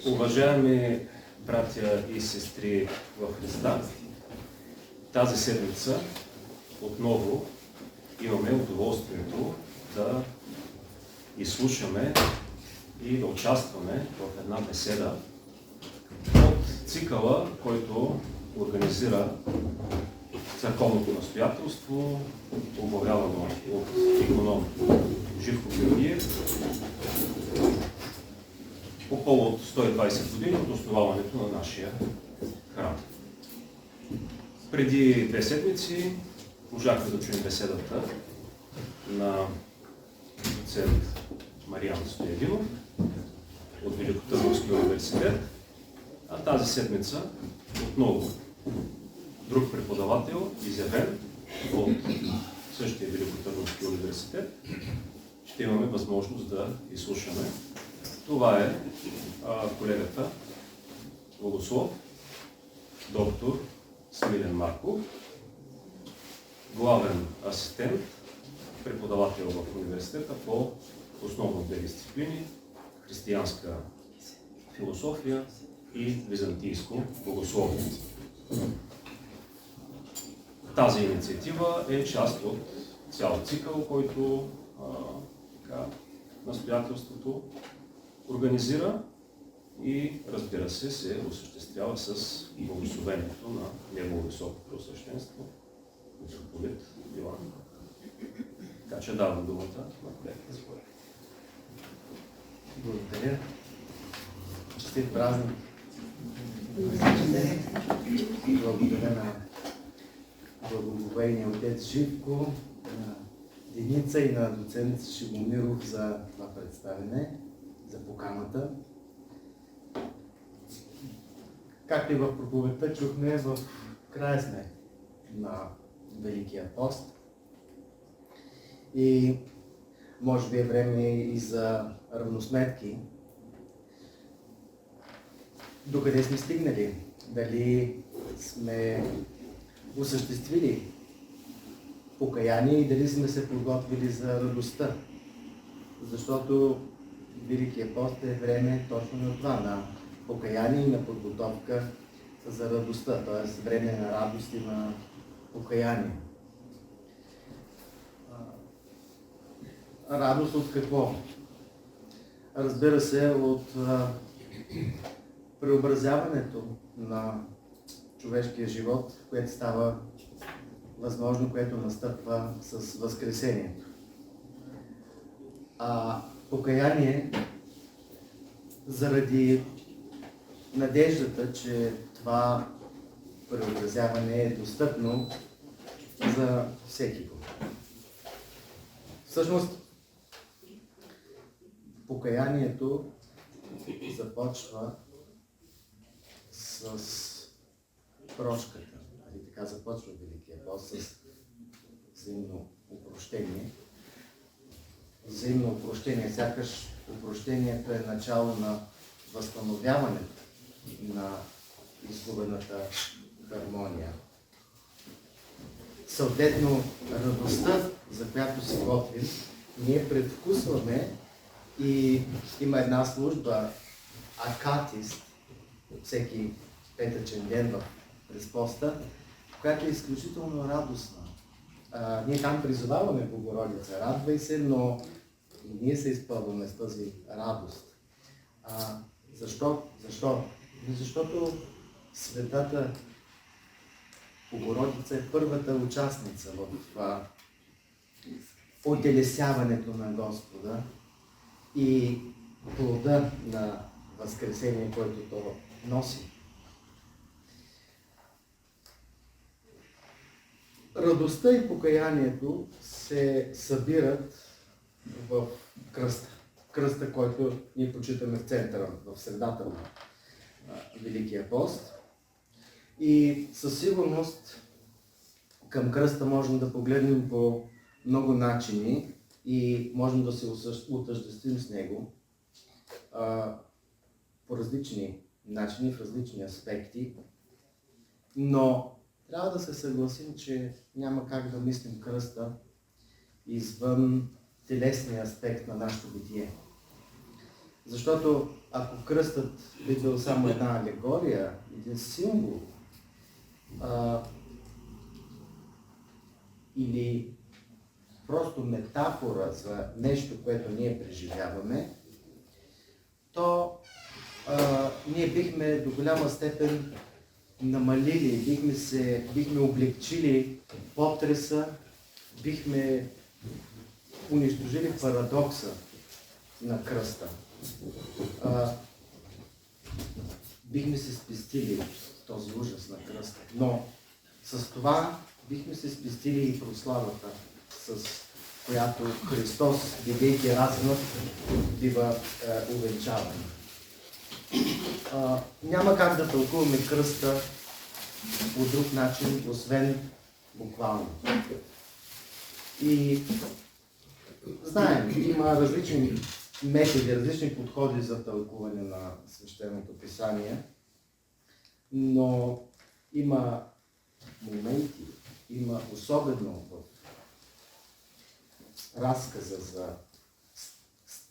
Уважаеми братя и сестри в Христа, тази седмица отново имаме удоволствието да изслушаме и да участваме в една беседа от цикъла, който организира църковното настоятелство, оглавявано от иконом Живко Георгиев, по повод 120 години от основаването на нашия храм. Преди 2 седмици можахме да чуем беседата на доцент Мариан Стоявинов от Великотърновския университет, а тази седмица отново друг преподавател, изявен от същия Великотърновски университет, ще имаме възможност да изслушаме. Това е колегата богослов, доктор Смилен Марков, главен асистент, преподавател в университета по основно 2 дисциплини – християнска философия и византийско богословие. Тази инициатива е част от цял цикъл, който настоятелството организира и, разбира се, осъществява с благословението на Негово високо преосвещенство, митрополит Йоан. Така че давам думата на колегата. Благодаря. Честит празник. Благодаря на благоговейния отец Живко, на Деница и на доцент Шибомиров за това представяне, за поканата. Както и в проповедта чухме, в края сме на Великия пост. И може би е време и за равносметки. Докъде сме стигнали? Дали сме осъществили покаяние и дали сме се подготвили за радостта? Защото Великия пост е време точно на това, на покаяние и на подготовка за радостта, т.е. време на радост и на покаяние. Радост от какво? Разбира се, от преобразяването на човешкия живот, което става възможно, което настъпва с Възкресението. А покаяние заради надеждата, че това преобразяване е достъпно за всеки го. Всъщност, покаянието започва с прошката. И така започва Великия пост с взаимно опрощение. Взаимно опрощение, сякаш опрощението е начало на възстановяването на изгубената хармония. Съответно, радостта, за която се готвим, ние предвкусваме и има една служба Акатист, всеки петъчен ден през поста, която е изключително радостна. Ние там призоваваме Богородица, радвай се, но и ние се изпълваме с тази радост. Защо? Защото Светата Богородица е първата участница в това отелесяването на Господа и плода на Възкресение, който то носи. Радостта и покаянието се събират в кръста. Кръста, който ние почитаме в центъра, в средата на Великия пост. И със сигурност към кръста можем да погледнем по много начини и можем да се отъждествим с него по различни начини, в различни аспекти. Но трябва да се съгласим, че няма как да мислим кръста извън телесния аспект на нашето битие. Защото ако кръстът би бил само една алегория, един символ, или просто метафора за нещо, което ние преживяваме, то ние бихме до голяма степен намалили, бихме облегчили потреса, бихме унищожили парадокса на кръста. Бихме се спестили този ужас на кръста. Но с това бихме се спестили и прославата, с която Христос, бидейки разгнат, бива увенчаван. Няма как да тълкуваме кръста по друг начин, освен буквално. И знаем, има различни методи, различни подходи за тълкуване на Свещеното Писание, но има моменти, има особено в разказа за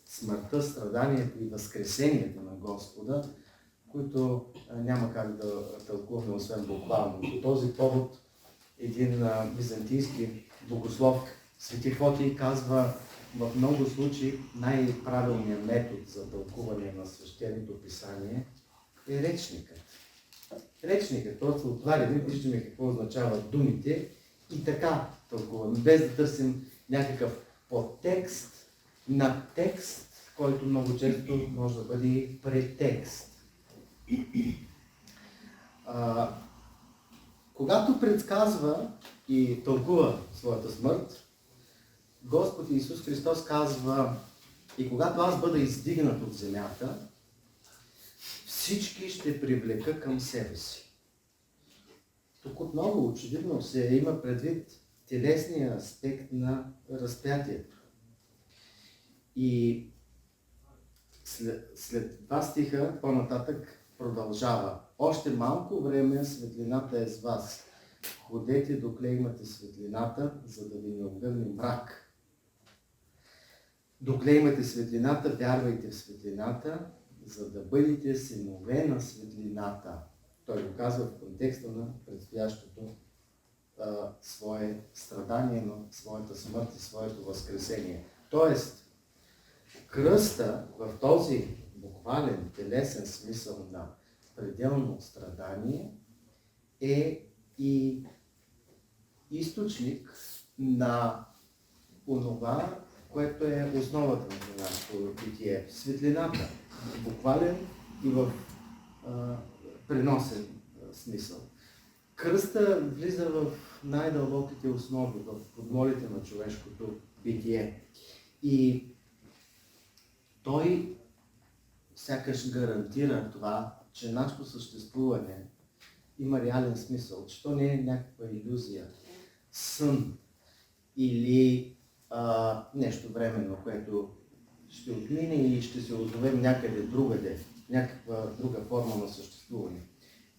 смъртта, страданието и възкресението на Господа, които няма как да тълкуваме освен буквално. По този повод един византийски богослов Свети Фотий казва: в много случаи най-правилният метод за тълкуване на Свещеното Писание е речникът. Речникът, просто отваряме, виждаме какво означават думите и така тълкуваме, без да търсим някакъв подтекст, надтекст, който много често може да бъде и претекст. Когато предсказва и тълкува своята смърт, Господ Исус Христос казва: и когато аз бъда издигнат от земята, всички ще привлека към себе си. Тук отново очевидно се има предвид телесния аспект на разпятието. И след два стиха по-нататък продължава: още малко време светлината е с вас. Ходете докле имате светлината, за да ви не огъне мрак. Докле имате светлината, вярвайте в светлината, за да бъдете синове на светлината. Той го казва в контекста на предстоящото свое страдание, на своята смърт и своето възкресение. Тоест, кръста в този буквален, телесен смисъл на пределно страдание е и източник на онова, което е основата на нашето битие. Светлината, буквален и в преносен смисъл. Кръста влиза в най-дълбоките основи, в подмолите на човешкото битие. И той сякаш гарантира това, че нашето съществуване има реален смисъл, че то не е някаква илюзия, сън или нещо временно, което ще отмине и ще се озовем някъде другаде, някаква друга форма на съществуване.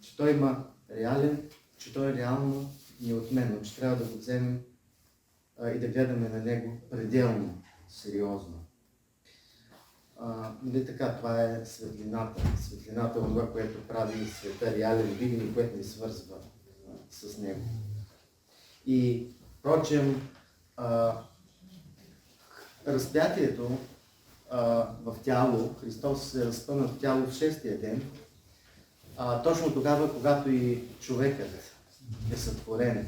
Че той има реален, че той е реално неотменно, че трябва да го вземем и да гледаме на него пределно, сериозно. Не така, това е светлината. Светлината е това, което прави света реален, видим и което ни свързва с него. И, впрочем, разпятието в тяло, Христос се разпъна в тяло в 6-тия ден, точно тогава, когато и човекът е сътворен.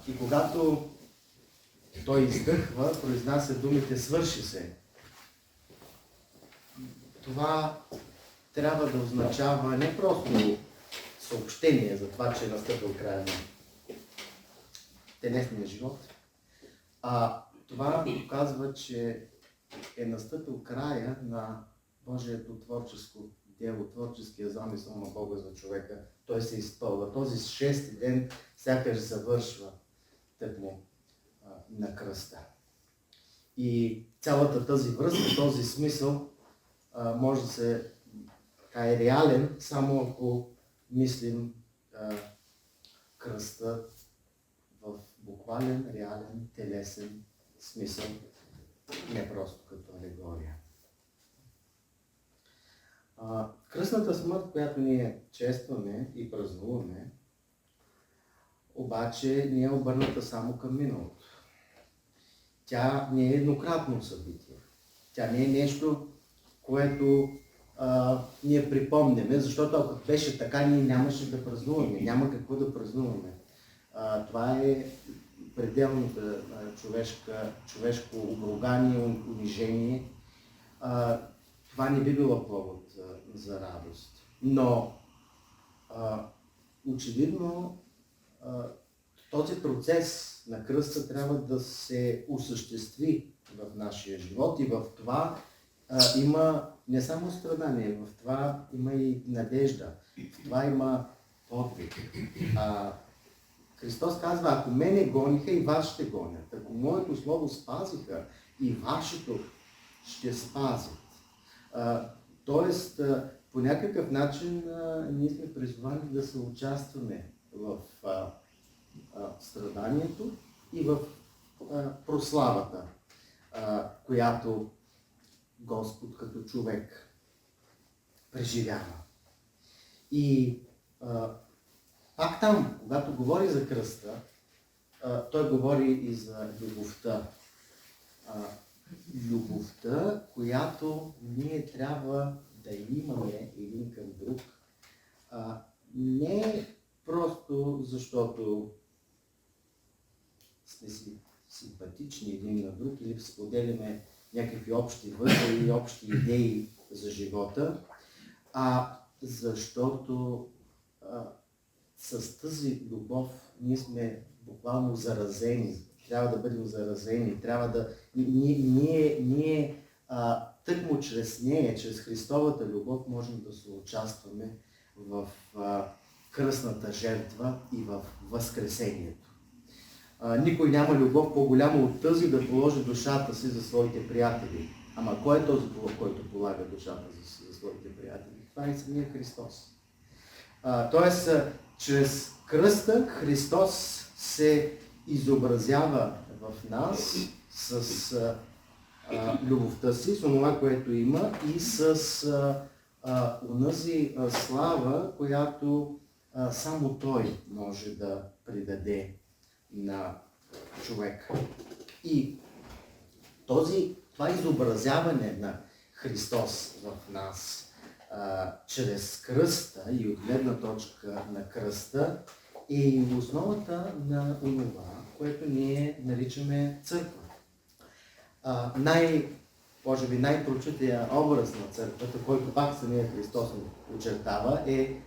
И когато той издъхва, произнася думите "свърши се". Това трябва да означава не просто съобщение за това, че е настъпил края на телесния живот, това доказва, че е настъпил края на Божието творческо дело, творческия замисъл на Бога за човека. Той се изпълва. Този 6-ти ден сякаш завършва тъкмо на кръста. И цялата тази връзка, този смисъл може да се е реален, само ако мислим кръста в буквален, реален, телесен смисъл, не просто като алегория. Кръстната смърт, която ние честваме и празнуваме, обаче не е обърната само към миналото. Тя не е еднократно събитие. Тя не е нещо, което ние припомняме, защото ако беше така, ние нямаше да празнуваме, няма какво да празнуваме. Това е пределното човешко обругание, унижение. Това не би било повод за радост. Но очевидно този процес на кръста трябва да се осъществи в нашия живот и в това има не само страдание, в това има и надежда, в това има подвиг. Христос казва, ако мене гониха, и вас ще гонят. Ако моето слово спазиха, и вашето ще спазят. Тоест, по някакъв начин ние сме призвани да се участваме в страданието и в прославата, която Господ като човек преживява. И пак там, когато говори за кръста, той говори и за любовта. Любовта, която ние трябва да имаме един към друг, не просто защото сме си симпатични един на друг или споделяме някакви общи възли и общи идеи за живота, а защото с тази любов ние сме буквално заразени. Трябва да бъдем заразени. Трябва да... Ние тъкмо чрез нея, чрез Христовата любов, можем да се участваме в кръстната жертва и в възкресението. Никой няма любов по-голяма от тази да положи душата си за своите приятели. Ама кой е този, който полага душата за своите приятели? Това е самия Христос. Тоест, чрез кръста Христос се изобразява в нас с любовта си, с това, което има и с онази слава, която само Той може да придаде на човек. И това изобразяване на Христос в нас чрез кръста и от гледна точка на кръста е и основата на онова, което ние наричаме църква. Може би най-прочутия образ на църквата, който пак самия Христос очертава, е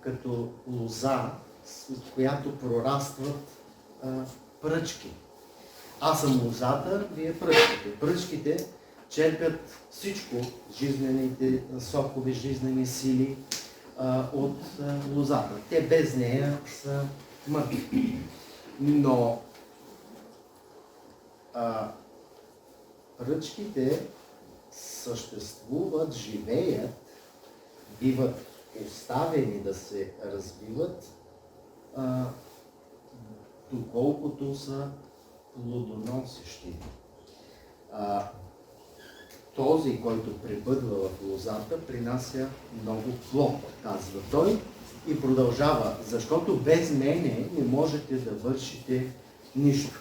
като лоза, с която прорастват пръчки. Аз съм лозата, вие пръчките. Пръчките черпят всичко, жизнените сокове, жизнени сили от лозата. Те без нея са мъртви. Но пръчките съществуват, живеят, биват оставени да се развиват, доколкото са плодоносещи. Този, който пребъдва в лозата, принася много плод, казва той, и продължава, защото без мене не можете да вършите нищо.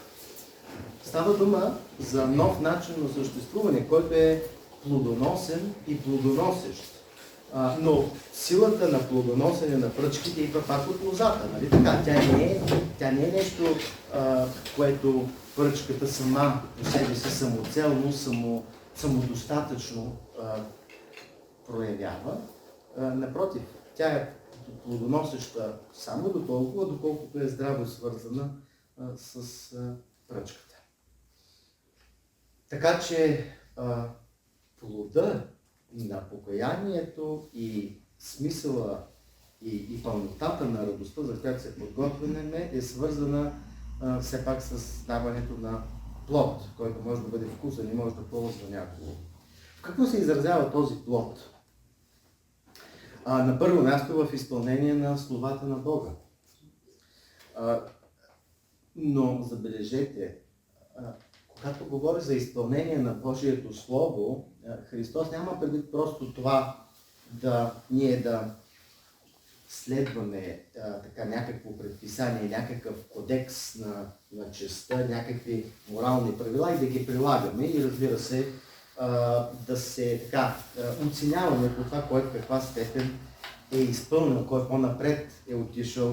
Става дума за нов начин на съществуване, който е плодоносен и плодоносещ. Но силата на плодоносене на пръчките идва пак от лозата, нали така? Тя не е нещо, което пръчката сама по себе си самоцелно, самодостатъчно проявява. Напротив, тя е плодоносеща само доколкото е здраво свързана с пръчката. Така че плода на покаянието и смисъла и пълнотата на радостта, за която се подготвяме, е свързана все пак с даването на плод, който може да бъде вкусен и може да ползва някого. В какво се изразява този плод? На първо място в изпълнение на словата на Бога. Но забележете, когато говори за изпълнение на Божието Слово, Христос няма предвид просто това ние да следваме така някакво предписание, някакъв кодекс на честта, някакви морални правила и да ги прилагаме и разбира се да се така оценяваме по това, кой в каква степен е изпълнил, кой по-напред е отишъл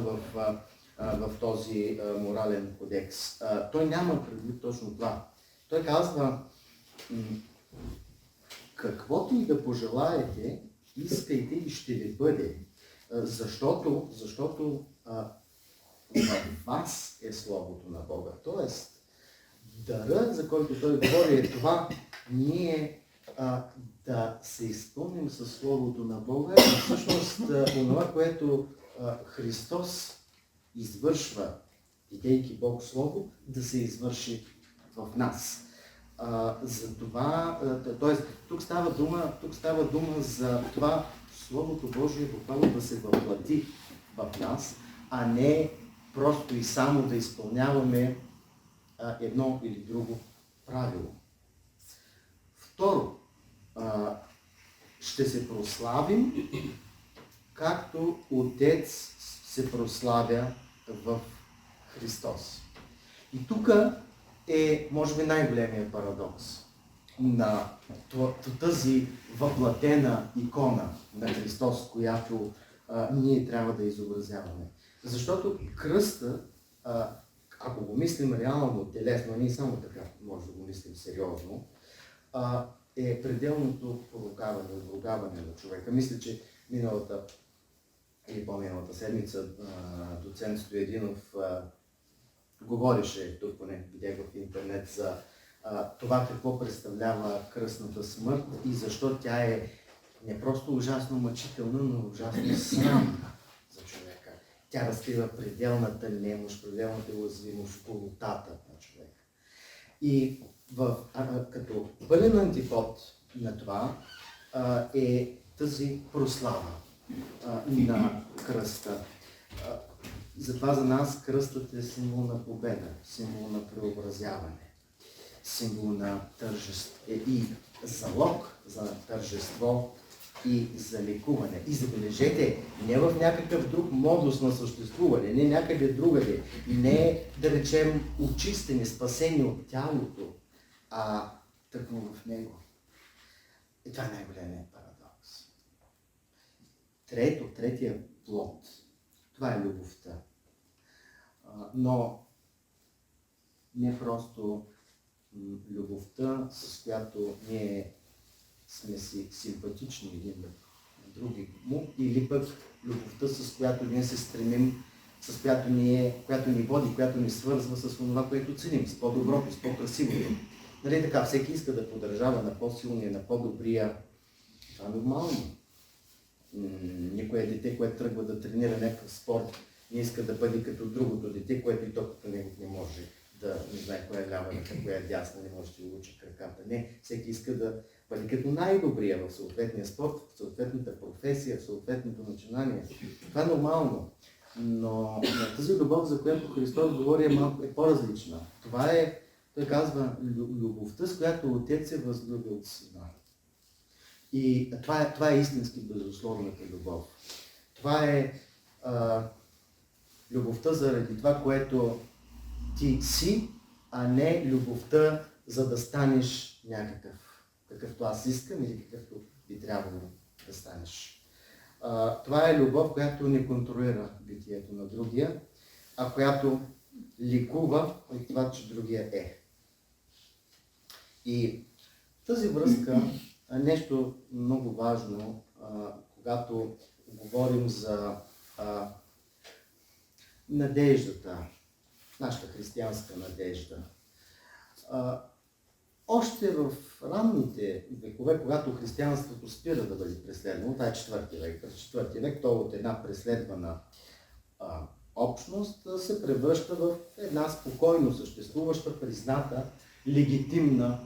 в този морален кодекс. Той няма предвид точно това. Той казва, каквото и да пожелаете, искайте и ще ви бъде. Защото в вас е Словото на Бога. Тоест, дара, за който той говори, е това ние да се изпълним със Словото на Бога и всъщност това, което Христос извършва, идейки Бог Слово, да се извърши в нас. Т.е. тук става дума за това Словото Божие буквално да се въплати в нас, а не просто и само да изпълняваме едно или друго правило. Второ, ще се прославим, както Отец се прославя в Христос. И тук е, може би, най-големият парадокс на тази въплатена икона на Христос, която ние трябва да изобразяваме. Защото кръста, ако го мислим реално, телесно, а не само така може да го мислим сериозно, е пределното поругаване на човека. Мисля, че миналата или по-миналата седмица доцент Стоядинов говореше, тук поне видях в интернет, за това какво представлява кръстната смърт и защо тя е не просто ужасно мъчителна, но ужасно срамна за човека. Тя разкрива пределната немощ, пределната уязвимост, голотата на човека. И като пълен антипод на това е тази прослава на кръста. Затова за нас кръстът е символ на победа, символ на преобразяване, символ на тържество и залог за тържество и за лекуване. И забележете, не в някакъв друг модус на съществуване, не някъде другаде, не, да речем, очистени, спасени от тялото, а тъкмо в него. И това е най-големият парадокс. Третия плод, това е любовта. Но не просто любовта, с която ние сме си симпатични един на други му, или пък любовта, с която ние се стремим, която ни води, която ни свързва с това, което ценим, с по-доброто, с по-красивото. Нали така, всеки иска да поддържава на по-силния, на по-добрия. Това е нормално. Никое дете, което тръгва да тренира някакъв спорт, не иска да бъде като другото дете, което и то като него не може да не знае коя е лява ръка, коя е дясна, не може да го учи краката. Не, всеки иска да бъде като най-добрия в съответния спорт, в съответната професия, в съответното начинание. Това е нормално. Но тази любов, за която Христос говори, е по-различна. Това е, той казва, любовта, с която Отец е възлюбил Сина. И това е истински безусловната любов. Това е любовта заради това, което ти си, а не любовта, за да станеш някакъв, какъвто аз искам или какъвто би трябвало да станеш. Това е любов, която не контролира битието на другия, а която ликува от това, че другия е. И тази връзка е нещо много важно, когато говорим за надеждата, нашата християнска надежда. Още в ранните векове, когато християнството спира да бъде преследвано, това е 4 век. През 4 век то от една преследвана общност се превръща в една спокойно съществуваща, призната, легитимна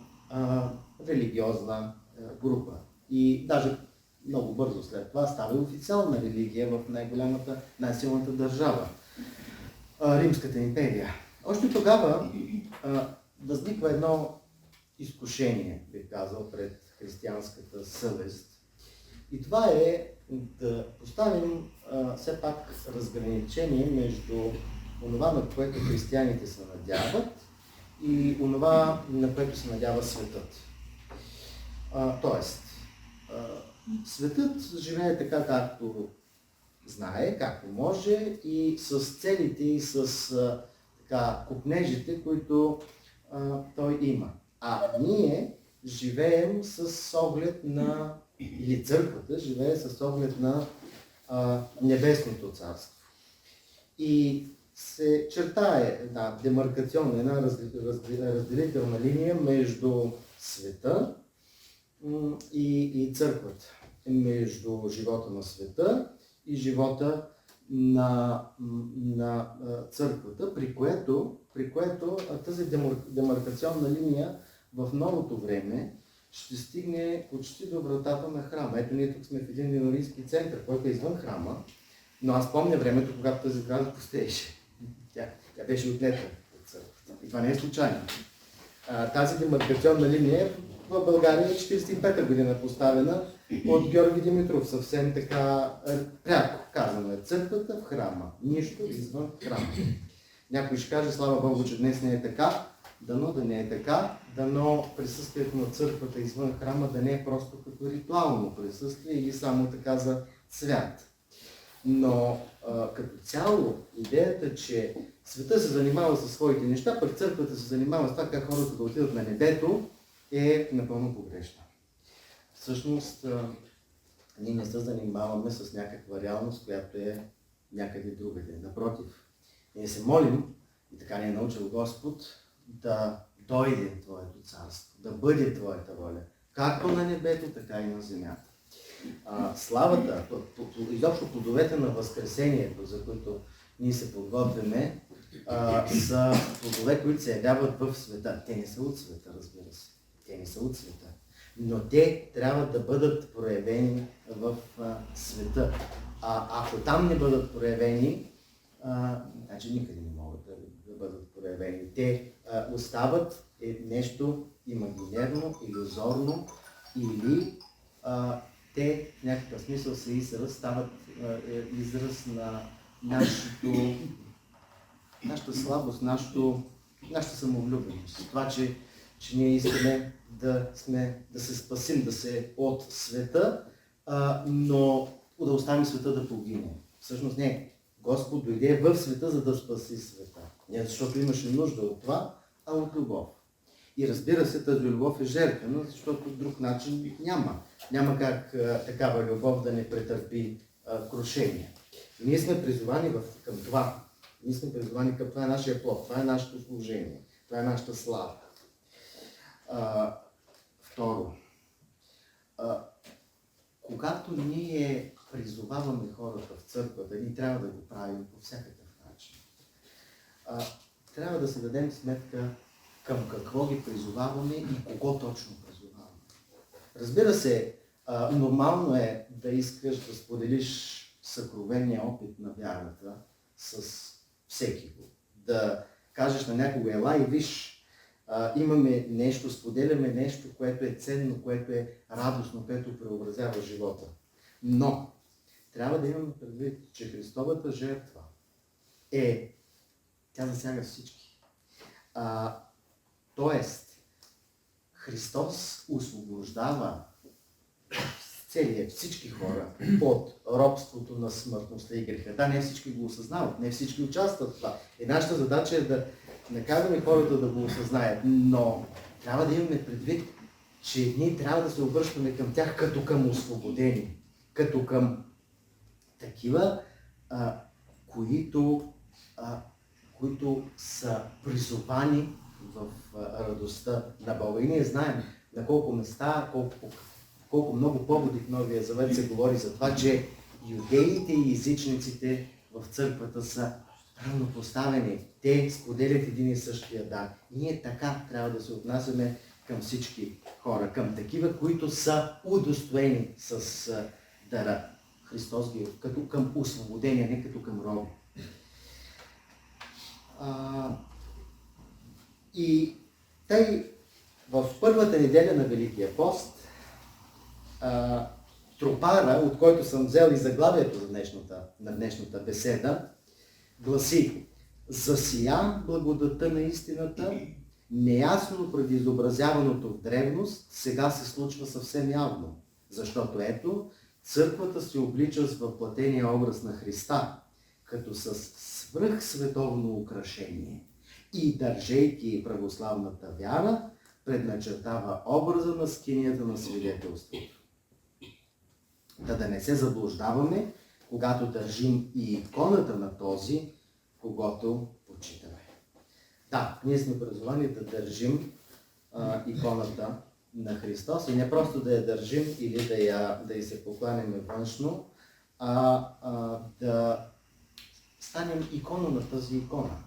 религиозна група. И даже много бързо след това става официална религия в най-голямата, най-силната държава, Римската империя. Още тогава възниква едно изкушение, бих казал, пред християнската съвест. И това е да поставим все пак разграничение между онова, на което християните се надяват, и онова, на което се надява светът. Тоест, светът живее така, както знае, както може, и с целите, и с копнежите, които той има. А ние живеем с оглед на, или църквата живее с оглед на небесното царство. И се чертае една демаркационна, една разделителна линия между света и църквата. Между живота на света и живота на църквата, при което тази демаркационна линия в новото време ще стигне почти до вратата на храма. Ето ние тук сме в един минорийски център, който е извън храма, но аз помня времето, когато тази сграда пустееше. Тя беше отнета от църквата. И това не е случайно. Тази демаркационна линия в България е 1945 година поставена от Георги Димитров. Съвсем така пряко казано е: църквата в храма. Нищо извън храма. Някой ще каже: слава Богу, че днес не е така. Дано да не е така, дано присъствието на църквата извън храма да не е просто като ритуално присъствие или само така за цвят. Но като цяло идеята, че света се занимава със своите неща, пък църквата се занимава с това как хората да отидат на небето, е напълно погрешна. Всъщност, ние не се занимаваме с някаква реалност, която е някъде другаде. Напротив, ние се молим, и така ни е научил Господ, да дойде Твоето царство, да бъде Твоята воля, както на небето, така и на земята. Славата, изобщо плодовете на Възкресението, за които ние се подготвяме, са плодове, които се явяват в света. Те не са от света, разбира се. Те не са от света. Но те трябва да бъдат проявени в света. Ако там не бъдат проявени, значи никъде не могат да бъдат проявени. Те остават нещо имагинерно, илюзорно, или те в някакъв смисъл са израз, стават израз на нашата слабост, нашата самовлюбеност. Това, че ние искаме да се спасим, от света, но да оставим света да погине. Всъщност не. Господ дойде в света, за да спаси света. Не защото имаше нужда от това, а от любов. И разбира се, тази любов е жертвена, защото друг начин няма. Няма как такава любов да не претърпи крушение. И ние сме призовани към това. Ние сме призовани към това, е нашия плод, това е нашето служение, това е нашата слава. Второ, когато ние призоваваме хората в църквата, ние трябва да го правим по всякакъв начин. Трябва да се дадем сметка към какво ги призоваваме и кого точно призоваваме. Разбира се, нормално е да искаш да споделиш съкровения опит на вярата с всеки го. Да кажеш на някого: ела и виж, имаме нещо, споделяме нещо, което е ценно, което е радостно, което преобразява живота. Но трябва да имаме предвид, че Христовата жертва тя засяга всички. Тоест, Христос освобождава всички хора от робството на смъртността и греха. Да, не всички го осъзнават, не всички участват в това. И нашата задача е да накараме хората да го осъзнаят, но трябва да имаме предвид, че ние трябва да се обръщаме към тях като към освободени, като към такива, които са призовани в радостта на Бога. И ние знаем на колко места, колко много поводи в Новия Завет се говори за това, че юдеите и езичниците в църквата са равнопоставени. Те споделят един и същия дар. Ние така трябва да се отнасяме към всички хора, към такива, които са удостоени с дара. Христос ги като към освободение, не като към роби. И тъй в първата неделя на Великия пост тропара, от който съм взел и заглавието на днешната беседа, гласи: засия благодата на истината, неясно предизобразяваното в древност, сега се случва съвсем явно. Защото ето, църквата се облича с въплатения образ на Христа, като с свръхсветовно украшение и, държейки православната вяра, предначертава образа на скинията на свидетелството. Да не се заблуждаваме, когато държим и иконата на този, когото почитаме. Да, ние сме призвани да държим иконата на Христос и не просто да я държим или да й се покланяме външно, да станем икона на тази икона.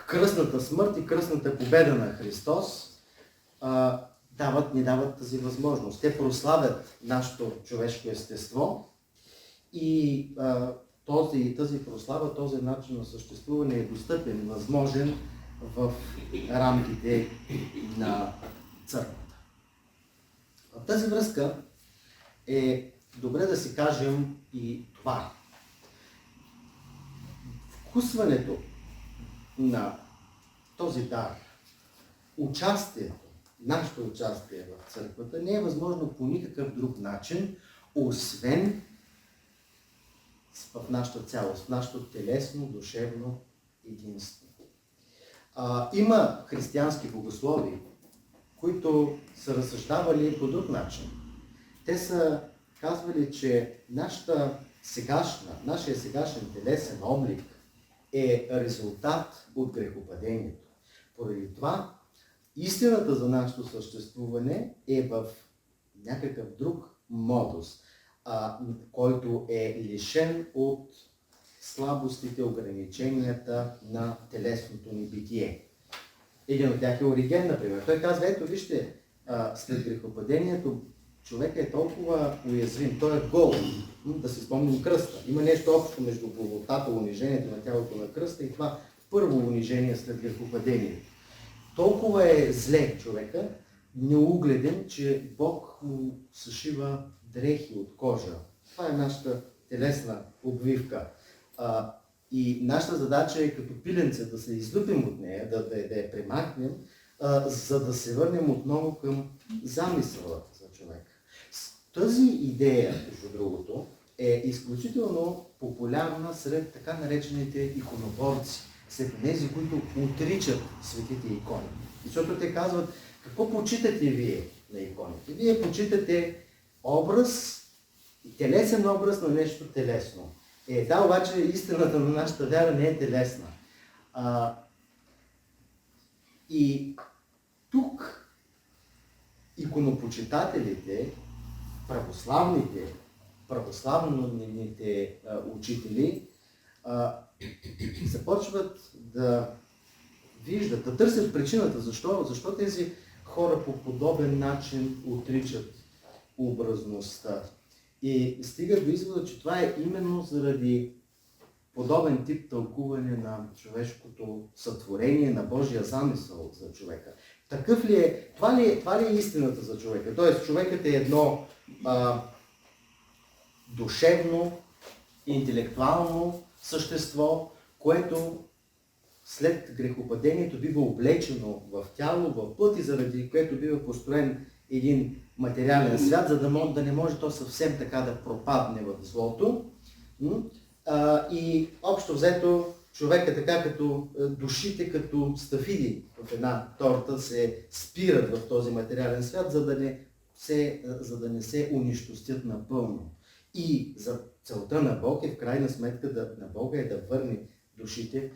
Кръстната смърт и кръстната победа на Христос ни дават тази възможност. Те прославят нашето човешко естество и тази прослава, този начин на съществуване е достъпен, възможен в рамките на църквата. В тази връзка е добре да си кажем и това. Вкусването на този дар, участието, нашето участие в църквата не е възможно по никакъв друг начин, освен в нашата цялост, в нашето телесно, душевно единство. Има християнски богослови, които са разсъждавали по друг начин. Те са казвали, че нашия сегашен телесен облик е резултат от грехопадението. Поради това, истината за нашето съществуване е в някакъв друг модус, който е лишен от слабостите, ограниченията на телесното ни битие. Един от тях е Ориген, например. Той казва: ето вижте, след грехопадението човек е толкова уязвим, той е гол. Да си спомним кръста. Има нещо общо между голотата, унижението на тялото на кръста и това първо унижение след грехопадението. Толкова е зле човека, неугледен, че Бог му съшива дрехи от кожа. Това е нашата телесна обвивка. И нашата задача е като пиленце да се излюпим от нея, да я премахнем, за да се върнем отново към замисъла за човека. Тази идея, между другото, е изключително популярна сред така наречените иконоборци, сред тези, които отричат светите икони. Защото те казват: какво почитате вие на иконите? Вие почитате образ, телесен образ на нещо телесно. Да, обаче истината на нашата вяра не е телесна. И тук иконопочитателите, православните учители започват да виждат, да търсят причината, защо тези хора по подобен начин отричат образността. И стигат до извода, че това е именно заради подобен тип тълкуване на човешкото сътворение, на Божия замисъл за човека. Такъв ли е? Това ли е истината за човека? Тоест, човекът е едно душевно, интелектуално същество, което след грехопадението бива облечено в тяло, в плът и заради което бива построен един материален свят, за да не може то съвсем така да пропадне в злото. И общо взето човека така като душите, като стафиди в една торта се спират в този материален свят, за да не се унищожат напълно. И за целта на Бог е в крайна сметка на Бога е да върне душите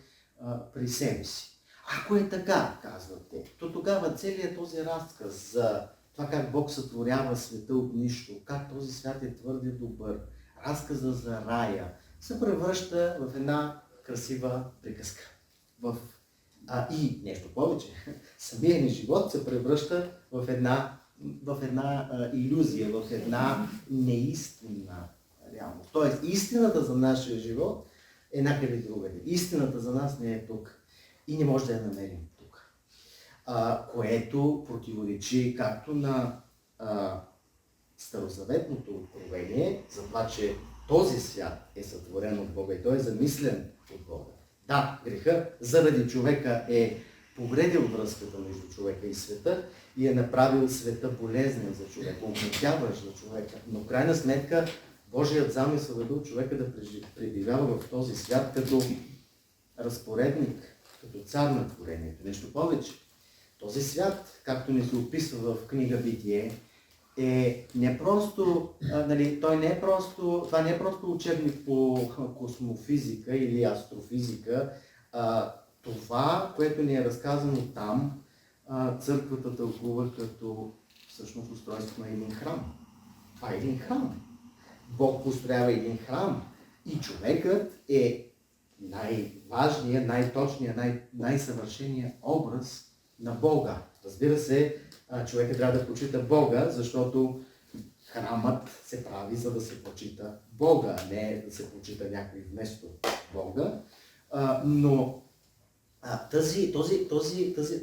при себе си. Ако е така, казват те, то тогава целият този разказ за това как Бог сътворява света от нищо, как този свят е твърде добър, разказа за рая, се превръща в една красива приказка. И нещо повече, самия ни живот се превръща в една илюзия, в една неистинна реалност. Тоест, истината за нашия живот е някъде другаде. Истината за нас не е тук и не може да я намерим тук. Което противоречи както на старозаветното откровение, за това, че този свят е сътворен от Бога и той е замислен от Бога. Да, греха заради човека е повредил връзката между човека и света и е направил света болезнен за човека, обнетяващ за човека. Но в крайна сметка Божият замисъл е бил човека да пребивава в този свят като разпоредник, като цар на творението. Нещо повече. Този свят, както ни се описва в книга Битие, е не просто, той не е просто, това не е просто учебник по космофизика или астрофизика. Това, което ни е разказано там, църквата тълкува като всъщност устройство на един храм. Това е един храм. Бог построява един храм и човекът е най-важният, най-точният, най-съвършеният образ на Бога. Разбира се, човекът трябва да почита Бога, защото храмът се прави, за да се почита Бога, а не да се почита някой вместо Бога. Но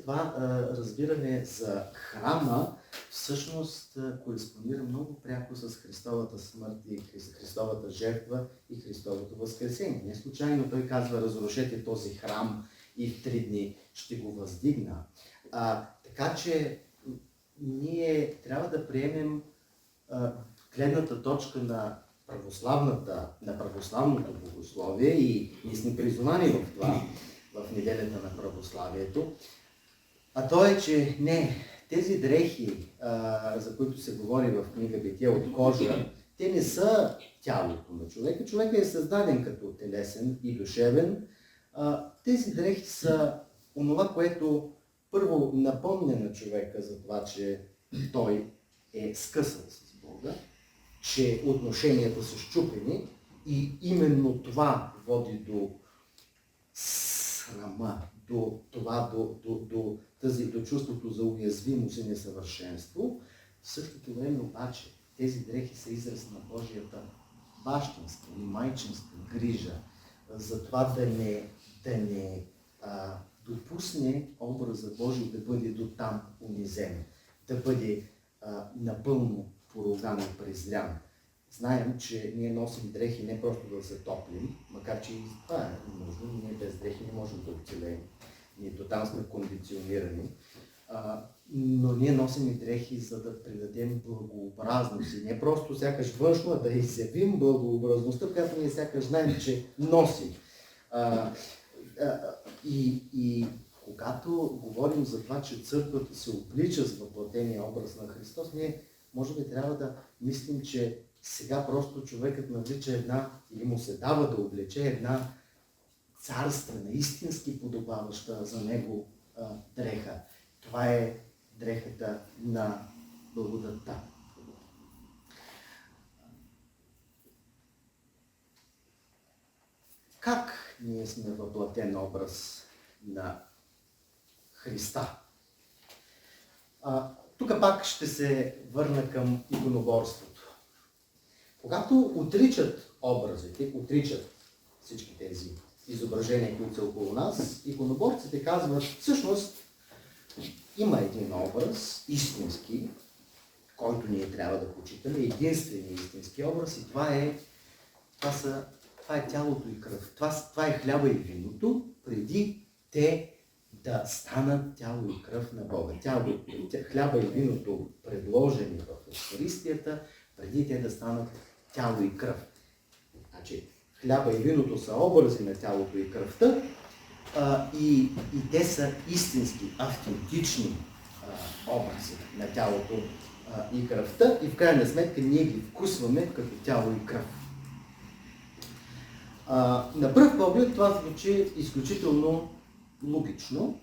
това разбиране за храма всъщност кореспондира много пряко с Христовата смърт и Христовата жертва и Христовото възкресение. Не случайно той казва: разрушете този храм и в 3 дни ще го въздигна. Така че ние трябва да приемем гледната точка на православното богословие и ние сме призовани в това, в неделята на православието. А то е, че тези дрехи, за които се говори в книга Битие от кожа, те не са тялото на човека. Човекът е създаден като телесен и душевен. Тези дрехи са онова, което първо напомня на човека за това, че той е скъсан с Бога, че отношенията са счупени и именно това води до срама, до чувството за уязвимост и несъвършенство. В същото време обаче тези дрехи са израз на Божията бащинска и майчинска грижа за това да не допусне образа Божий да бъде до там унизен, да бъде напълно поруган и презрян. Знаем, че ние носим дрехи не просто да се топлим, макар че и това е нужно. Ние без дрехи не можем да оцелеем. Ние до там сме кондиционирани. Но ние носим и дрехи, за да придадем благообразност. И не просто сякаш външно, а да изявим благообразността, която ние сякаш знаем, че носи. И когато говорим за това, че църквата се облича с въплатения образ на Христос, ние може би трябва да мислим, че сега просто човекът навлича или му се дава да облече една царствена, истински подобаваща за него дреха. Това е дрехата на благодатта. Как ние сме въплатен образ на Христа? Тук пак ще се върна към иконоборството. Когато отричат образите, отричат всички тези изображения, които са около нас, иконоборците казват: всъщност има един образ, истински, който ние трябва да почитаме, единственият истински образ, и това е тялото и кръв. Това е хляба и виното, преди те да станат тяло и кръв на Бога. Хляба и виното, предложени в Евхаристията, преди те да станат тяло и кръв. Значи, хляба и виното са образи на тялото и кръвта, и те са истински, автентични образи на тялото и кръвта, и в крайна сметка ние ги вкусваме като тяло и кръв. На пръв поглед това звучи изключително логично,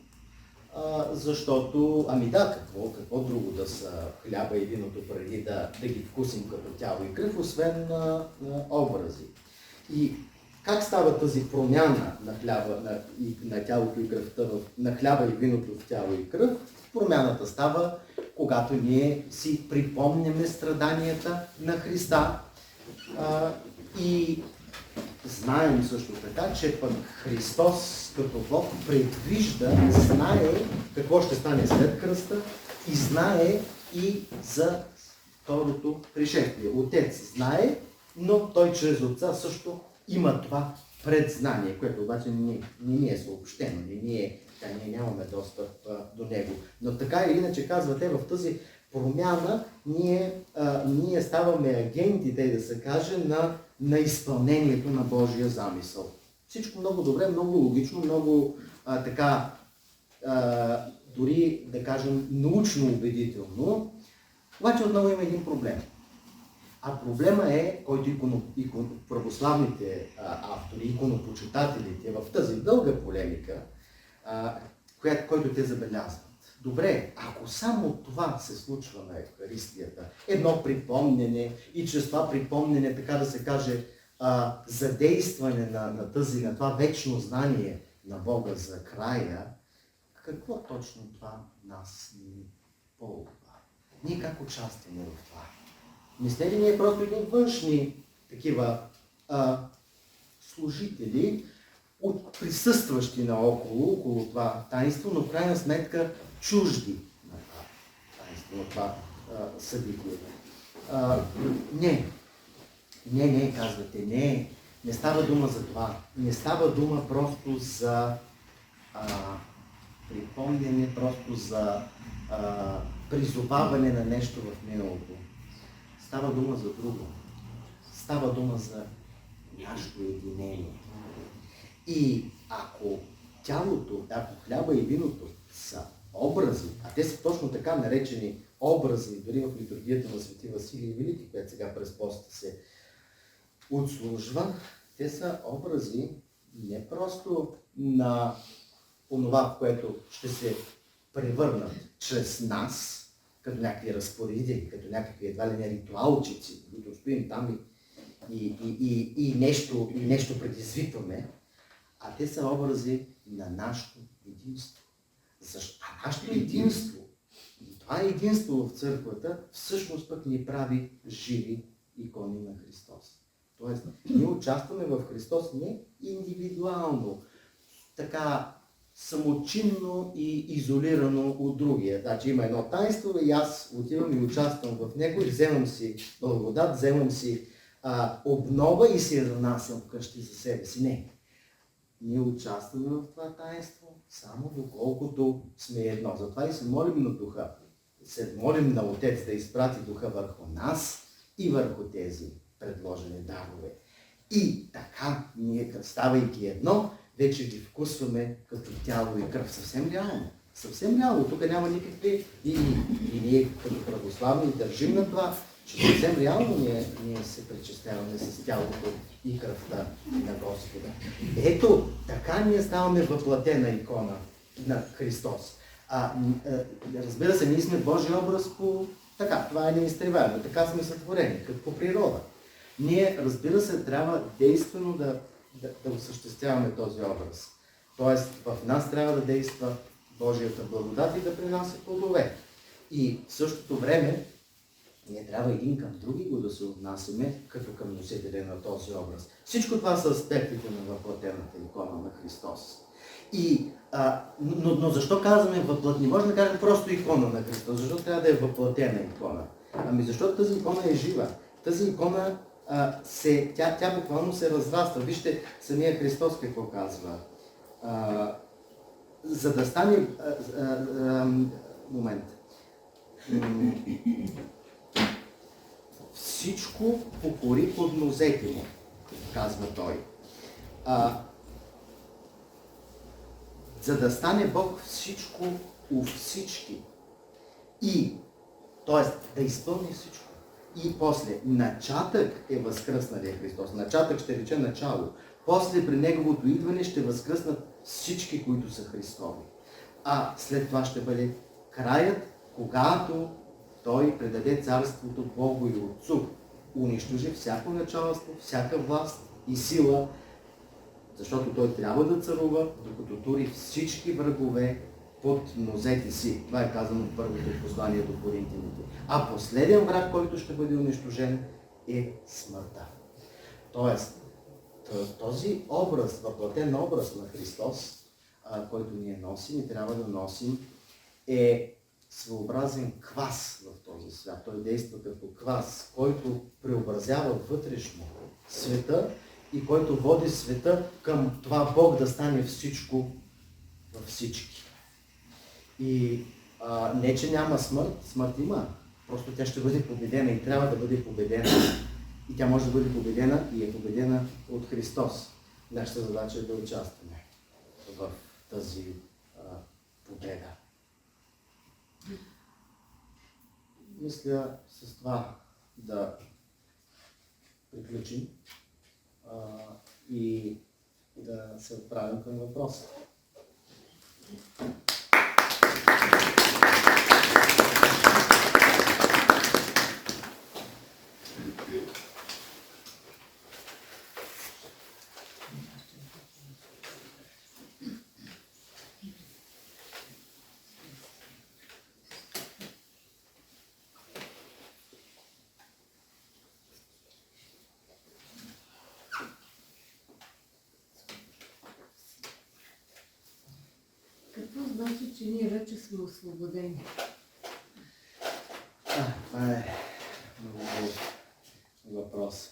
защото, какво друго да са хляба и виното преди да ги вкусим като тяло и кръв, освен образи. И как става тази промяна на тялото и кръвта, на хляба и виното в тяло и кръв? Промяната става, когато ние си припомняме страданията на Христа и знаем също така, че пък Христос като Бог предвижда, знае какво ще стане след кръста и знае и за второто пришествие. Отец знае, но той чрез Отца също има това предзнание, което обаче не ни е съобщено, ние нямаме достъп до него. Но така или иначе казвате, в тази промяна ние ставаме агенти, тъй да се каже, на изпълнението на Божия замисъл. Всичко много добре, много логично, много дори да кажем научно убедително, обаче отново има един проблем. А проблема е, който православните автори, иконопочитателите в тази дълга полемика, който те забелязват. Добре, ако само това се случва на Евхаристията, едно припомнене и чрез това припомнене, така да се каже, задействане на това вечно знание на Бога за края, какво точно това нас ни ползва? Ние как участваме в това? Мисля ли ние просто един външни такива служители, присъстващи около това таинство, но в крайна сметка чужди на това таинство, на това събитие. Не, казвате, не става дума за това. Не става дума просто за припомняне, просто за призоваване на нещо в миналото. Става дума за друго. Става дума за нашето единение. И ако тялото, ако хляба и виното са образи, а те са точно така наречени образи, дори в литургията на Свети Василий Велики, която сега през поста се отслужва, те са образи не просто на онова, в което ще се превърнат чрез нас, като някакви разпоредители, като някакви едва ли не ритуалчици, които стоим там и нещо предизвикваме, а те са образи на нашето единство. А нашето единство, и това единство в църквата, всъщност пък ни прави живи икони на Христос. Тоест, ние участваме в Христос не индивидуално, така самочинно и изолирано от другия. Значи има едно таинство и аз отивам и участвам в него и вземам си благодат, вземам си обнова и си я занасям вкъщи за себе си. Не. Ние участваме в това таинство само доколкото сме едно. Затова и се молим на Духа. Се молим на Отец да изпрати Духа върху нас и върху тези предложени дарове. И така, ние ставайки едно, вече ги вкусваме като тяло и кръв. Съвсем реално. Съвсем реално. Тук няма никакви... И ние като православни държим на това, че съвсем реално ние се причисляваме с тялото и кръвта на Господа. Ето, така ние ставаме въплатена икона на Христос. Разбира се, ние сме Божий образ по... Така, това е неизтребаемо. Така сме сътворени, като по природа. Ние, разбира се, трябва действено да осъществяваме този образ. Тоест, в нас трябва да действа Божията благодат и да принася плодове. И в същото време, ние трябва един към други го да се отнасяме, като към носителя на този образ. Всичко това са аспектите на въплатената икона на Христос. Но защо казваме въплатена? Не можем да кажем просто икона на Христос. Защо трябва да е въплатена икона? Ами защото тази икона е жива. Тази икона тя буквално се разраства. Вижте самия Христос какво казва. За да стане... момент. Всичко покори под нозете му, казва той. За да стане Бог всичко у всички. Т.е. да изпълни всичко. И после, начатък е възкръсналия Христос. Начатък ще рече начало. После при Неговото идване ще възкръснат всички, които са Христови. А след това ще бъде краят, когато Той предаде царството Богу и Отцу. Унищожи всяко началство, всяка власт и сила, защото Той трябва да царува, докато тури всички врагове под нозете си. Това е казано в първото послание до Коринтяните. А последен враг, който ще бъде унищожен, е смъртта. Тоест, този образ, въплатен образ на Христос, който ние носим и трябва да носим, е своеобразен квас в този свят. Той действа като квас, който преобразява вътрешно света и който води света към това Бог да стане всичко във всички. И не, че няма смърт, смърт има. Просто тя ще бъде победена и трябва да бъде победена. И тя може да бъде победена и е победена от Христос. Нашата задача е да участваме в тази победа. Мисля с това да приключим и да се отправим към въпроса. Какво значи, че ние вече сме освободени? Това е много хубав въпрос.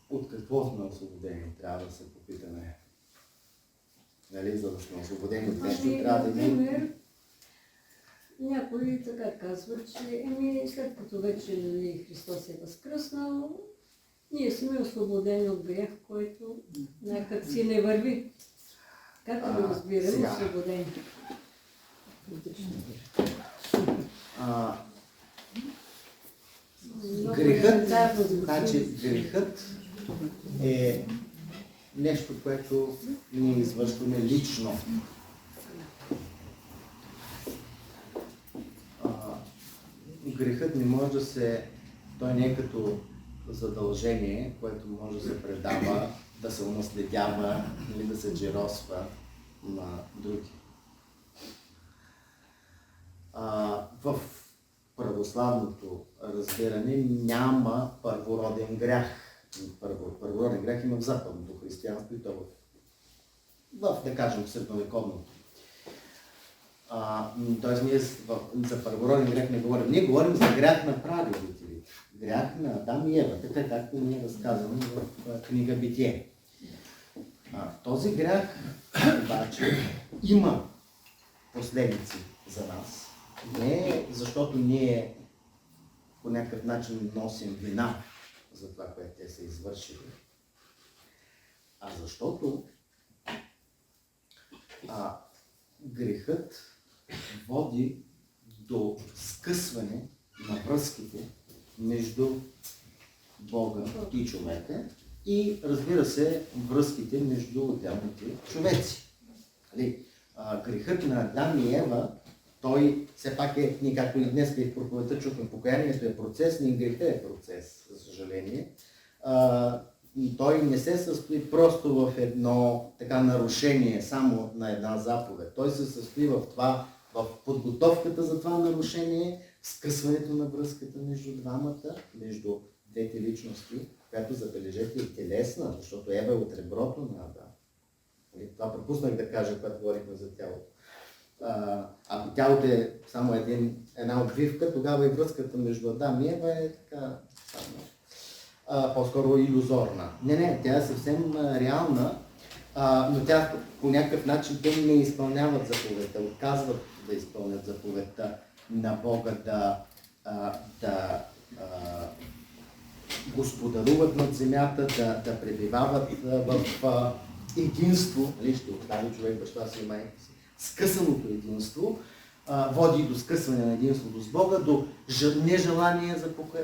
От какво сме освободени, трябва да се попитаме. Нали, за да сме освободени от нещо, трябва да има... Някой така казва, че след като вече Христос е възкръснал, ние сме освободени от грех, който някак си не върви. Как да разбираме освободени? Грехът е нещо, което ние извършваме лично. Грехът не може да се... Той не е като задължение, което може да се предава, да се унаследява или да се джеросва на други. В православното разбиране няма първороден грях. Първороден грях има в западното християнство и то в да кажем, средновековното. Тоест ние за първороден грях не говорим. Ние говорим за грях на прародителите. Грях на Адам и Ева, така както ние разказваме в книга Битие. Този грях обаче има последици за нас. Не защото ние по някакъв начин носим вина за това, което те са извършили, а защото грехът води до скъсване на връзките между Бога и човека и, разбира се, връзките между отделните човеци. Грехът на Адам и Ева, той все пак е, ние както и днес в проповедта чухме, покаянието е процес, не грехът е процес, за съжаление. Той не се състои просто в едно така нарушение само на една заповед. Той се състои в това, в подготовката за това нарушение, скъсването на връзката между двамата, между двете личности, която, забележете, е телесна, защото Ева е от реброто на Адам. Това пропуснах да кажа, когато говорихме за тялото. Ако тялото е само една обвивка, тогава и връзката между Адам и Ева е така по-скоро илюзорна. Не, тя е съвсем реална, но тя по някакъв начин те не изпълняват заповедта, отказват да изпълнят заповедта на Бога да господаруват над земята, да пребивават в единство, ще остави човек баща си и майка си. Скъсаното единство води до скъсване на единството с Бога, до нежелание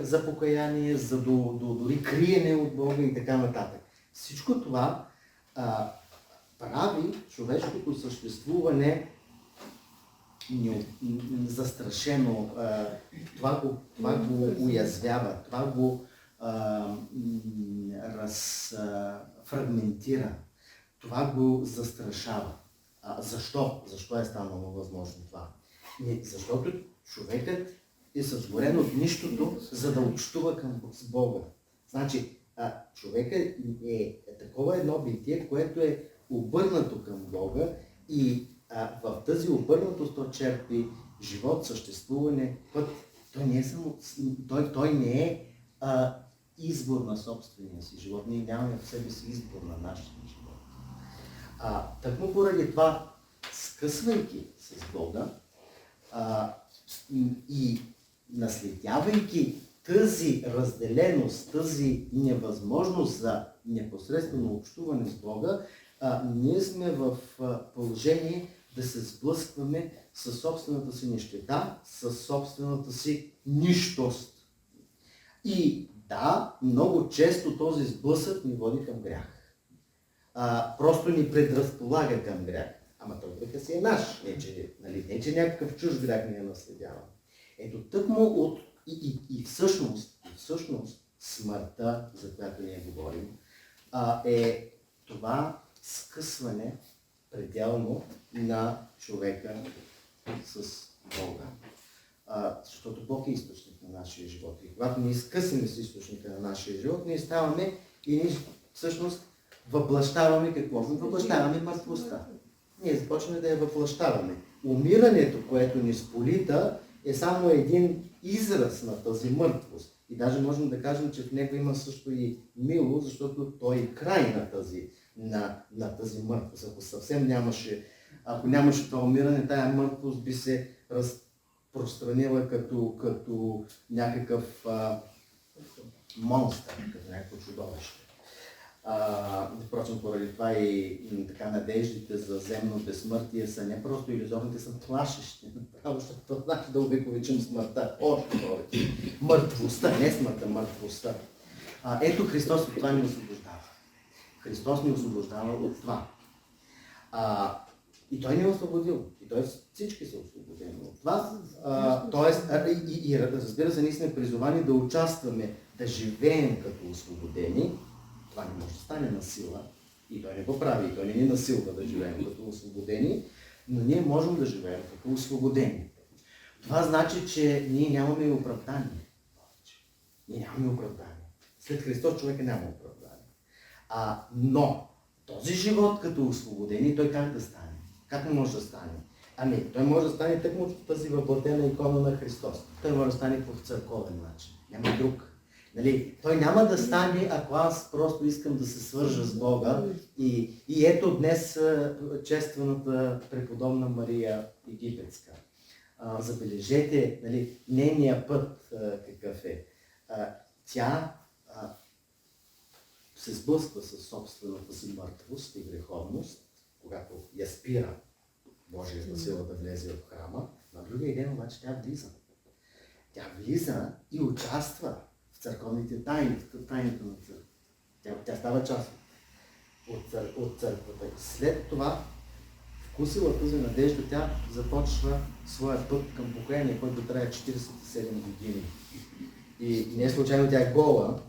за покаяние, до дори криене от Бога и така нататък. Всичко това прави човешкото съществуване застрашено, това го уязвява, това го разфрагментира, това го застрашава. Защо? Защо е станало възможно това? Защото човекът е сътворен от нищото, за да общува с Бога. Значи, човека е такова едно битие, което е обърнато към Бога и в тази обърнатост той черпи живот, съществуване, път. Той не е само, той не е избор на собствения си живот. Ние нямаме в себе си избор на нашия живот. Тъкмо поради това, скъсвайки с Бога и наследявайки тази разделеност, тази невъзможност за непосредствено общуване с Бога, ние сме в положение да се сблъскваме със собствената си нищета, със собствената си нищост. И да, много често този сблъсък ни води към грях. Просто ни предразполага към грях. Ама той века си е наш, не че някакъв чуж грях ни е наследяван. Ето тъкмо от и всъщност смъртта, за която ние говорим, е това скъсване пределно на човека с Бога. Защото Бог е източник на нашия живот. И когато ние скъсаме с източника на нашия живот, ние ставаме и ние всъщност въплъщаваме какво? Въплъщаваме мъртвостта. Ние започваме да я въплъщаваме. Умирането, което ни сполита, е само един израз на тази мъртвост. И даже можем да кажем, че в него има също и мило, защото той е край на тази мъртвост. Ако нямаше това умиране, тая мъртвост би се разпространила като някакъв монстър, като някакво чудовище. Впрочем, поради това и така надеждите за земно безсмъртие са не просто илюзорни, те са плашещи. Направо, защото значи да увековечим смъртта. Още повече. Мъртвостта, не смъртта, мъртвостта. Ето Христос от това ни освобождава. Христос ни освобождава от това. И Той ни е освободил. И т.е. всички са освободени от това. И разбира се, ние сме призовани да участваме, да живеем като освободени. Това не може да стане на сила. И Той не го прави. И Той не ни насилва да живеем като освободени. Но ние можем да живеем като освободени. Това значи, че ние нямаме оправдание. Ние нямаме оправдание. След Христос човека няма оправдание. Но този живот като освободени, той как да стане? Как му може да стане? Той може да стане тъкмо от тази въплатена икона на Христос. Той може да стане по църковен начин. Няма друг. Той няма да стане, ако аз просто искам да се свържа с Бога. И ето днес честваната преподобна Мария Египетска. Забележете нейния път какъв е. Тя се сблъсква с собствената си мъртвост и греховност, когато я спира Божията сила да влезе в храма. На другия ден обаче тя влиза. Тя влиза и участва в църковните тайни, в тайната на църква. Тя става част от църквата. След това, вкусила тази надежда, тя започва своя път към покаяние, който трае 47 години. И не случайно тя е гола,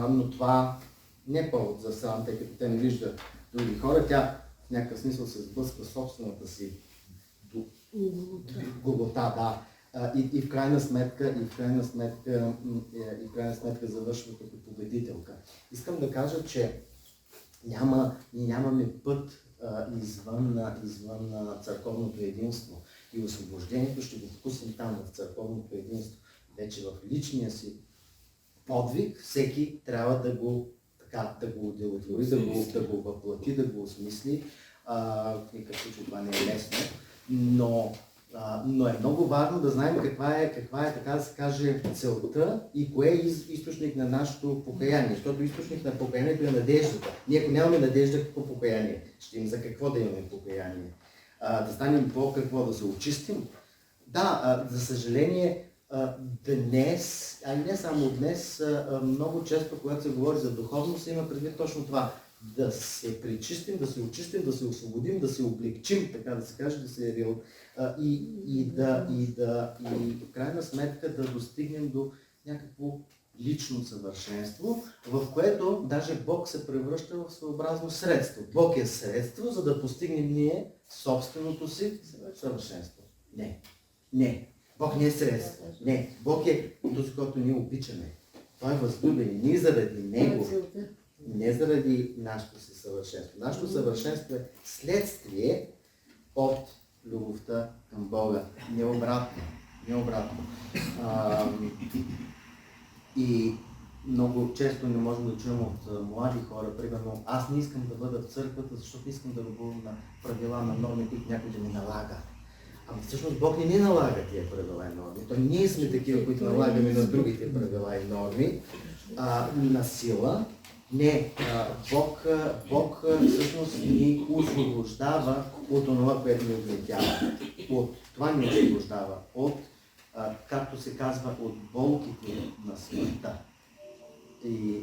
но това не е повод за срам, тъй като тя не вижда други хора. Тя в някакъв смисъл се сблъсква собствената си голота, да. И в крайна сметка завършва като победителка. Искам да кажа, че ние нямаме път извън църковното единство. И освобождението ще го вкусим там, в църковното единство. Вече в личния си подвиг всеки трябва да го удовлетвори, да го въплати, да го осмисли. В никакъв случай това не е лесно, но е много важно да знаем каква е, така да се каже, целта и кое е източник на нашето покаяние. Защото източник на покаянието е надеждата. Ние ако нямаме надежда, какво покаяние? Ще им за какво да имаме покаяние? Да станем какво? Да се очистим? Да, за съжаление, днес, а и не само днес, много често, когато се говори за духовност, се има предвид точно това. Да се причистим, да се очистим, да се освободим, да се облегчим, така да се каже, да се и в крайна сметка да достигнем до някакво лично съвършенство, в което даже Бог се превръща в своеобразно средство. Бог е средство, за да постигнем ние собственото си съвършенство. Не. Бог не е средство. Не. Бог е този, който ние обичаме. Той е възлюбен. Ние заради него, целта. не заради нашето си съвършенство. Нашето съвършенство е следствие от любовта към Бога. Не обратно. Не обратно. И много често не можем да чуем от млади хора, примерно, аз не искам да бъда в църквата, защото искам да ръбувам на правила, на норми, които някой да ми налага. Ами всъщност Бог не ни налага тия правила и норми. То ние сме такива, които налагаме на другите правила и норми на сила. Не, Бог всъщност ни освобождава от това, което ни угнетява. От това ни освобождава. От, както се казва, от болките на смъртта. И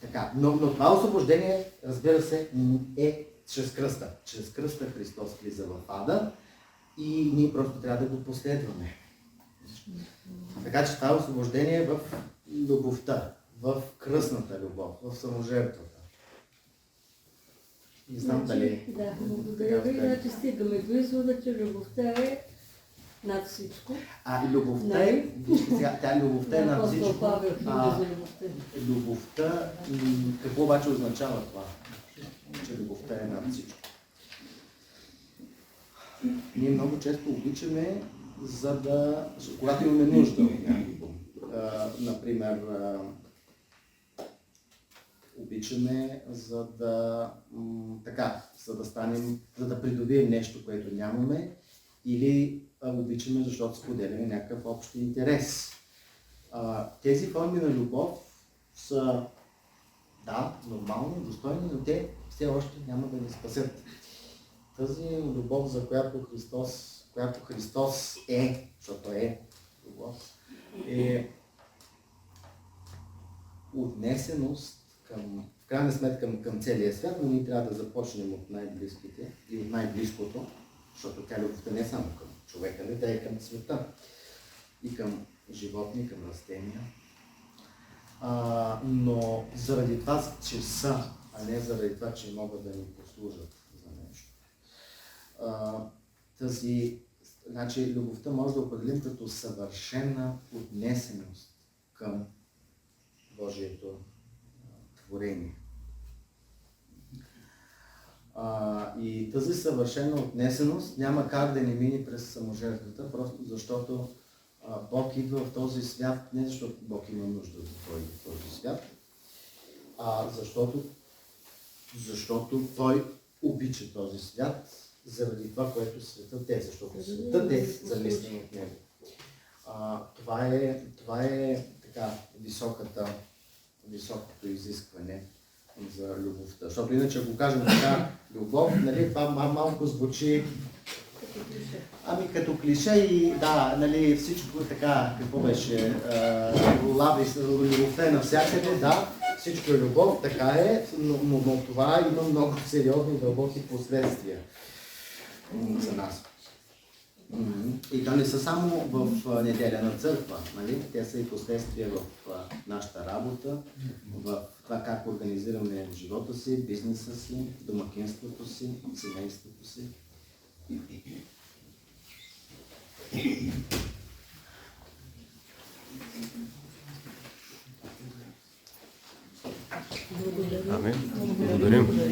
така. Но това освобождение, разбира се, е чрез кръста. Чрез кръста Христос влиза в ада и ние просто трябва да го последваме. Така че това освобождение е в любовта, в кръстната любов, в саможертвата. Не знам дали... Да, благодаря ви. Значи стигаме до извода, че любовта е над всичко. Любовта е... Вижте сега, тя любовта е над всичко. Любовта... Какво обаче означава това? Че любовта е над всичко. Ние много често обичаме, за да... Когато имаме нужда от някого. Например, обичаме, за да станем, за да придобием нещо, което нямаме, или обичаме, защото споделяме някакъв общ интерес. Тези форми на любов са, да, нормални, достойни, но те все още няма да ни спасят. Тази любов, за която Христос е, защото е любов, е отнесеност в крайна сметка към целия свят, но ние трябва да започнем от най-близките и от най-близкото, защото тя любовта не е само към човека, не тя е към света и към животни, към растения. Но заради това, че са, а не заради това, че могат да ни послужат за нещо. Значи, любовта може да определим като съвършена отнесеност към Божието творение. И тази съвършена отнесеност няма как да не мине през саможертвата, просто защото Бог идва в този свят, не защото Бог има нужда от този свят, а защото Той обича този свят заради това, което светът е, защото светът е замислен от Него. Това е така високото изискване за любовта. Защото иначе, ако кажем така любов, нали, това малко звучи като клише и да, нали, всичко така, какво беше, любовта е навсякъде, да, всичко е любов, така е, но това има много сериозни, дълбоки последствия за нас. И то не са само в неделя на църква, нали? Те са и последствия в нашата работа, в това как организираме живота си, бизнеса си, домакинството си, семейството си. Амин. Благодарим.